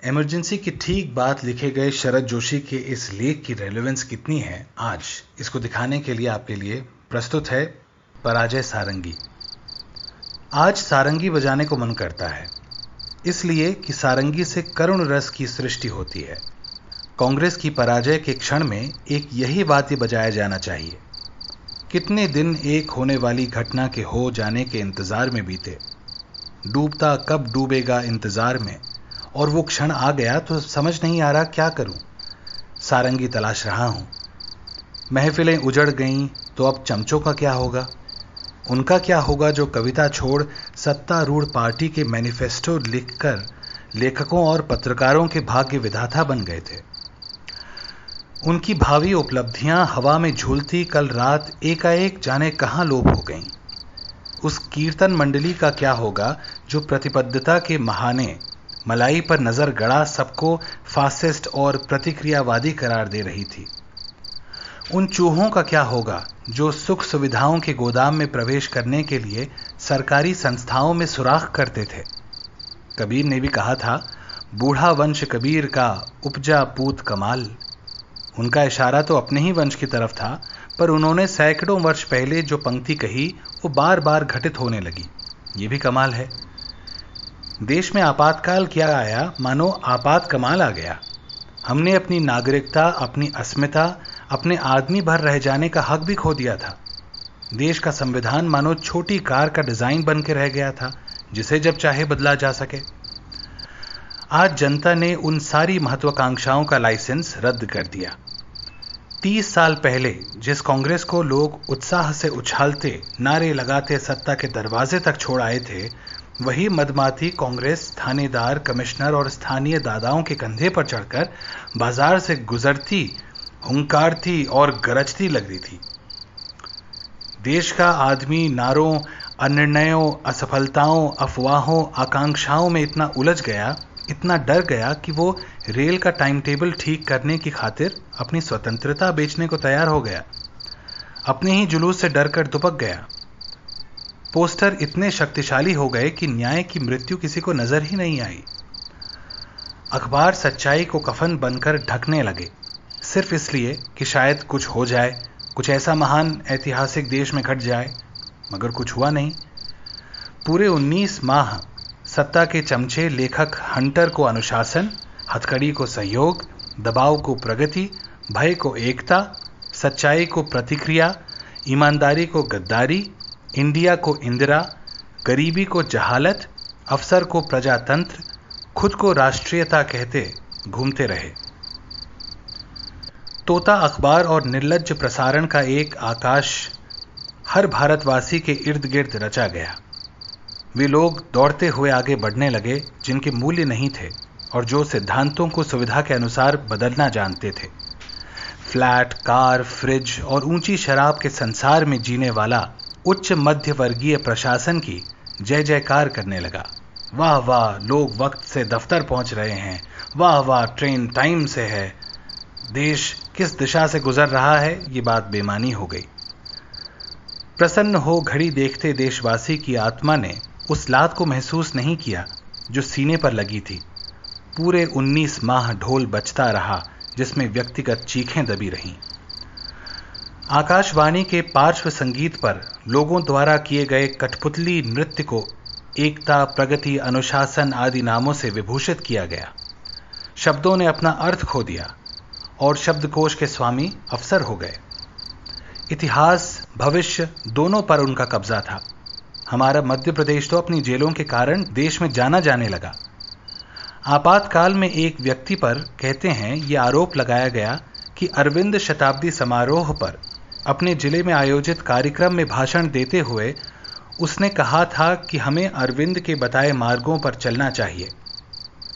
Emergency की ठीक बात लिखे गए शरद जोशी के इस लेख की रेलेवेंस कितनी है, आज इसको दिखाने के लिए आपके लिए प्रस्तुत है पराजय सारंगी। आज सारंगी बजाने को मन करता है, इसलिए कि सारंगी से करुण रस की सृष्टि होती है। कांग्रेस की पराजय के क्षण में एक यही वाद्य बजाया जाना चाहिए। कितने दिन एक होने वाली घटना के हो जाने के इंतजार में बीते, डूबता कब डूबेगा इंतजार में, और वो क्षण आ गया तो समझ नहीं आ रहा क्या करूं। सारंगी तलाश रहा हूं। महफिलें उजड़ गईं तो अब चमचों का क्या होगा? उनका क्या होगा जो कविता छोड़ सत्तारूढ़ पार्टी के मैनिफेस्टो लिखकर लेखकों और पत्रकारों के भाग्य विधाता बन गए थे। उनकी भावी उपलब्धियां हवा में झूलती कल रात एकाएक जाने कहां लोप हो गईं। उस कीर्तन मंडली का क्या होगा जो प्रतिबद्धता के महाने मलाई पर नजर गड़ा सबको फासिस्ट और प्रतिक्रियावादी करार दे रही थी। उन चूहों का क्या होगा जो सुख सुविधाओं के गोदाम में प्रवेश करने के लिए सरकारी संस्थाओं में सुराख करते थे। कबीर ने भी कहा था, बूढ़ा वंश कबीर का उपजा पूत कमाल। उनका इशारा तो अपने ही वंश की तरफ था, पर उन्होंने सैकड़ों वर्ष पहले जो पंक्ति कही वो बार बार घटित होने लगी। ये भी कमाल है। देश में आपातकाल क्या आया, मानो आपात कमाल आ गया। हमने अपनी नागरिकता, अपनी अस्मिता, अपने आदमी भर रह जाने का हक भी खो दिया था। देश का संविधान मानो छोटी कार का डिजाइन बन के रह गया था, जिसे जब चाहे बदला जा सके। आज जनता ने उन सारी महत्वाकांक्षाओं का लाइसेंस रद्द कर दिया। 30 साल पहले जिस कांग्रेस को लोग उत्साह से उछालते, नारे लगाते सत्ता के दरवाजे तक छोड़ आए थे, वही मदमाती कांग्रेस थानेदार, कमिश्नर और स्थानीय दादाओं के कंधे पर चढ़कर बाजार से गुजरती, हुंकारती और गरजती लग रही थी। देश का आदमी नारों, अनिर्णयों, असफलताओं, अफवाहों, आकांक्षाओं में इतना उलझ गया, इतना डर गया कि वो रेल का टाइम टेबल ठीक करने की खातिर अपनी स्वतंत्रता बेचने को तैयार हो गया। अपने ही जुलूस से डरकर दुबक गया। पोस्टर इतने शक्तिशाली हो गए कि न्याय की मृत्यु किसी को नजर ही नहीं आई। अखबार सच्चाई को कफन बनकर ढकने लगे, सिर्फ इसलिए कि शायद कुछ हो जाए, कुछ ऐसा महान ऐतिहासिक देश में घट जाए, मगर कुछ हुआ नहीं। पूरे 19 माह सत्ता के चमचे लेखक हंटर को अनुशासन, हथकड़ी को सहयोग, दबाव को प्रगति, भय को एकता, सच्चाई को प्रतिक्रिया, ईमानदारी को गद्दारी, इंडिया को इंदिरा, गरीबी को जहालत, अफसर को प्रजातंत्र, खुद को राष्ट्रीयता कहते घूमते रहे। तोता अखबार और निर्लज्ज प्रसारण का एक आकाश हर भारतवासी के इर्द गिर्द रचा गया। वे लोग दौड़ते हुए आगे बढ़ने लगे जिनके मूल्य नहीं थे और जो सिद्धांतों को सुविधा के अनुसार बदलना जानते थे। फ्लैट, कार, फ्रिज और ऊंची शराब के संसार में जीने वाला उच्च मध्य वर्गीय प्रशासन की जय जयकार करने लगा। वाह वाह, लोग वक्त से दफ्तर पहुंच रहे हैं। वाह वाह, ट्रेन टाइम से है। देश किस दिशा से गुजर रहा है, ये बात बेमानी हो गई। प्रसन्न हो घड़ी देखते देशवासी की आत्मा ने उस लात को महसूस नहीं किया जो सीने पर लगी थी। पूरे 19 माह ढोल बजता रहा, जिसमें व्यक्तिगत चीखें दबी रहीं। आकाशवाणी के पार्श्व संगीत पर लोगों द्वारा किए गए कठपुतली नृत्य को एकता, प्रगति, अनुशासन आदि नामों से विभूषित किया गया। शब्दों ने अपना अर्थ खो दिया और शब्दकोश के स्वामी अफसर हो गए। इतिहास, भविष्य दोनों पर उनका कब्जा था। हमारा मध्य प्रदेश तो अपनी जेलों के कारण देश में जाना जाने लगा। आपातकाल में एक व्यक्ति पर कहते हैं यह आरोप लगाया गया कि अरविंद शताब्दी समारोह पर अपने जिले में आयोजित कार्यक्रम में भाषण देते हुए उसने कहा था कि हमें अरविंद के बताए मार्गों पर चलना चाहिए।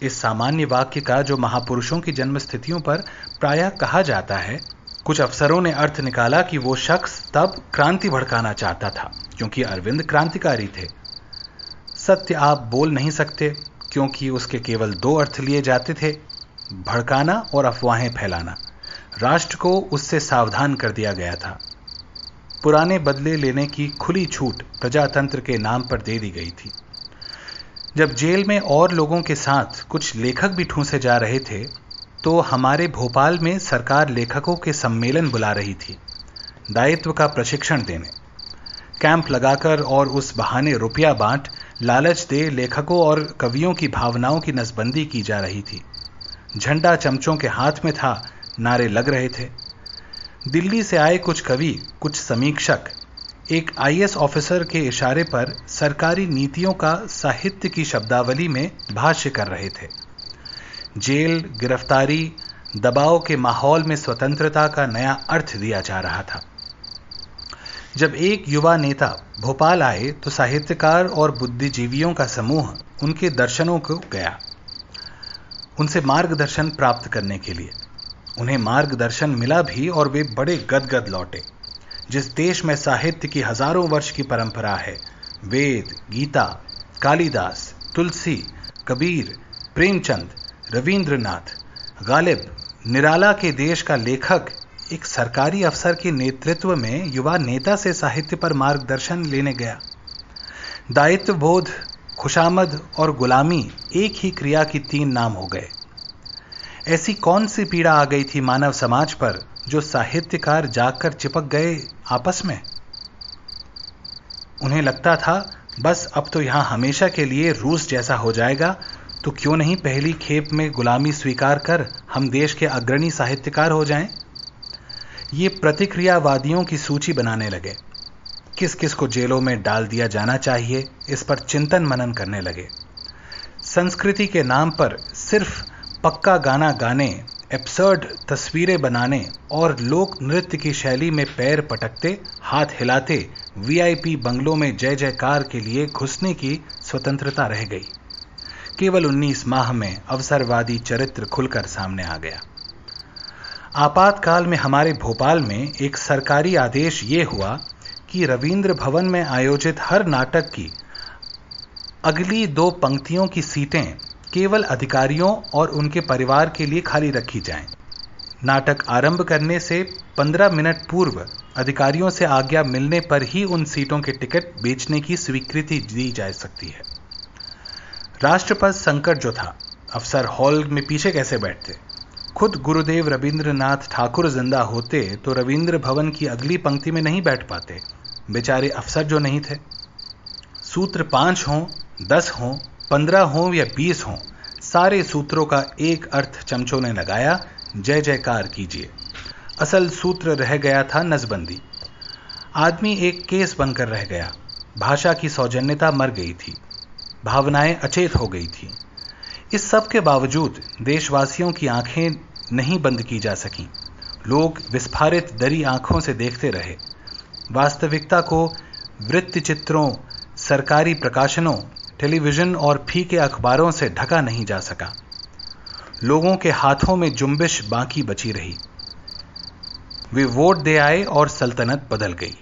इस सामान्य वाक्य का जो महापुरुषों की जन्म स्थितियों पर प्रायः कहा जाता है, कुछ अफसरों ने अर्थ निकाला कि वो शख्स तब क्रांति भड़काना चाहता था क्योंकि अरविंद क्रांतिकारी थे। सत्य आप बोल नहीं सकते क्योंकि उसके केवल 2 अर्थ लिए जाते थे, भड़काना और अफवाहें फैलाना। राष्ट्र को उससे सावधान कर दिया गया था। पुराने बदले लेने की खुली छूट प्रजातंत्र के नाम पर दे दी गई थी। जब जेल में और लोगों के साथ कुछ लेखक भी ठूंसे जा रहे थे तो हमारे भोपाल में सरकार लेखकों के सम्मेलन बुला रही थी, दायित्व का प्रशिक्षण देने। कैंप लगाकर और उस बहाने रुपया बांट लालच दे लेखकों और कवियों की भावनाओं की नसबंदी की जा रही थी। झंडा चमचों के हाथ में था, नारे लग रहे थे। दिल्ली से आए कुछ कवि, कुछ समीक्षक एक आईएएस ऑफिसर के इशारे पर सरकारी नीतियों का साहित्य की शब्दावली में भाष्य कर रहे थे। जेल, गिरफ्तारी, दबाव के माहौल में स्वतंत्रता का नया अर्थ दिया जा रहा था। जब एक युवा नेता भोपाल आए तो साहित्यकार और बुद्धिजीवियों का समूह उनके दर्शनों को गया, उनसे मार्गदर्शन प्राप्त करने के लिए। उन्हें मार्गदर्शन मिला भी और वे बड़े गदगद लौटे। जिस देश में साहित्य की हजारों वर्ष की परंपरा है, वेद, गीता, कालिदास, तुलसी, कबीर, प्रेमचंद, रविंद्रनाथ, गालिब, निराला के देश का लेखक एक सरकारी अफसर के नेतृत्व में युवा नेता से साहित्य पर मार्गदर्शन लेने गया। दायित्व बोध, खुशामद और गुलामी एक ही क्रिया की 3 नाम हो गए। ऐसी कौन सी पीड़ा आ गई थी मानव समाज पर जो साहित्यकार जागकर चिपक गए आपस में। उन्हें लगता था बस अब तो यहां हमेशा के लिए रूस जैसा हो जाएगा, तो क्यों नहीं पहली खेप में गुलामी स्वीकार कर हम देश के अग्रणी साहित्यकार हो जाएं। ये प्रतिक्रियावादियों की सूची बनाने लगे। किस किस को जेलों में डाल दिया जाना चाहिए, इस पर चिंतन मनन करने लगे। संस्कृति के नाम पर सिर्फ पक्का गाना गाने, एब्सर्ड तस्वीरें बनाने और लोक नृत्य की शैली में पैर पटकते, हाथ हिलाते वीआईपी बंगलों में जय जयकार के लिए घुसने की स्वतंत्रता रह गई। केवल 19 माह में अवसरवादी चरित्र खुलकर सामने आ गया। आपातकाल में हमारे भोपाल में एक सरकारी आदेश ये हुआ कि रविंद्र भवन में आयोजित हर नाटक की अगली 2 पंक्तियों की सीटें केवल अधिकारियों और उनके परिवार के लिए खाली रखी जाएं। नाटक आरंभ करने से 15 मिनट पूर्व अधिकारियों से आज्ञा मिलने पर ही उन सीटों के टिकट बेचने की स्वीकृति दी जा सकती है। राष्ट्रपति संकट जो था, अफसर हॉल में पीछे कैसे बैठते। खुद गुरुदेव रविंद्रनाथ ठाकुर जिंदा होते तो रविंद्र भवन की अगली पंक्ति में नहीं बैठ पाते, बेचारे अफसर जो नहीं थे। सूत्र 5 हों, 10 हों, 15 हों या 20 हों, सारे सूत्रों का एक अर्थ चमचों ने लगाया, जय जयकार कीजिए। असल सूत्र रह गया था नसबंदी। आदमी एक केस बनकर रह गया। भाषा की सौजन्यता मर गई थी, भावनाएं अचेत हो गई थी। इस सब के बावजूद देशवासियों की आंखें नहीं बंद की जा सकीं। लोग विस्फारित दरी आंखों से देखते रहे। वास्तविकता को वृत्त चित्रों, सरकारी प्रकाशनों, टेलीविजन और फीके अखबारों से ढका नहीं जा सका। लोगों के हाथों में जुम्बिश बाकी बची रही। वे वोट दे आए और सल्तनत बदल गई।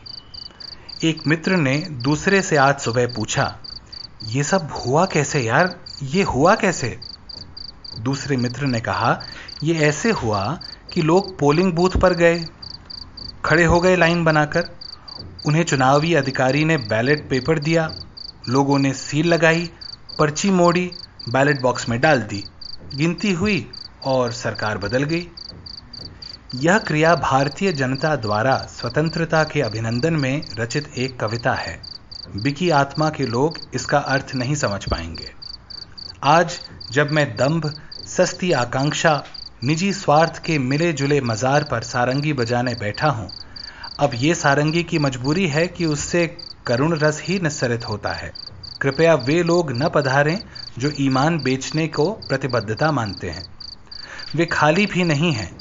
एक मित्र ने दूसरे से आज सुबह पूछा, ये सब हुआ कैसे यार, ये हुआ कैसे? दूसरे मित्र ने कहा, ये ऐसे हुआ कि लोग पोलिंग बूथ पर गए, खड़े हो गए लाइन बनाकर। उन्हें चुनावी अधिकारी ने बैलेट पेपर दिया, लोगों ने सील लगाई, पर्ची मोड़ी, बैलेट बॉक्स में डाल दी, गिनती हुई और सरकार बदल गई। यह क्रिया भारतीय जनता द्वारा स्वतंत्रता के अभिनंदन में रचित एक कविता है। बिकी आत्मा के लोग इसका अर्थ नहीं समझ पाएंगे। आज जब मैं दंभ, सस्ती आकांक्षा, निजी स्वार्थ के मिले जुले मजार पर सारंगी बजाने बैठा हूं, अब ये सारंगी की मजबूरी है कि उससे करुण रस ही निस्सरित होता है। कृपया वे लोग न पधारें जो ईमान बेचने को प्रतिबद्धता मानते हैं। वे खाली भी नहीं हैं,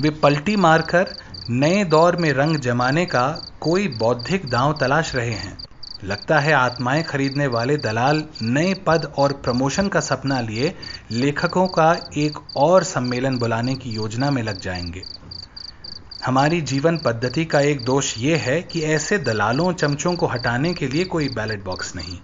वे पलटी मारकर नए दौर में रंग जमाने का कोई बौद्धिक दांव तलाश रहे हैं। लगता है आत्माएं खरीदने वाले दलाल नए पद और प्रमोशन का सपना लिए लेखकों का एक और सम्मेलन बुलाने की योजना में लग जाएंगे। हमारी जीवन पद्धति का एक दोष यह है कि ऐसे दलालों चमचों को हटाने के लिए कोई बैलेट बॉक्स नहीं।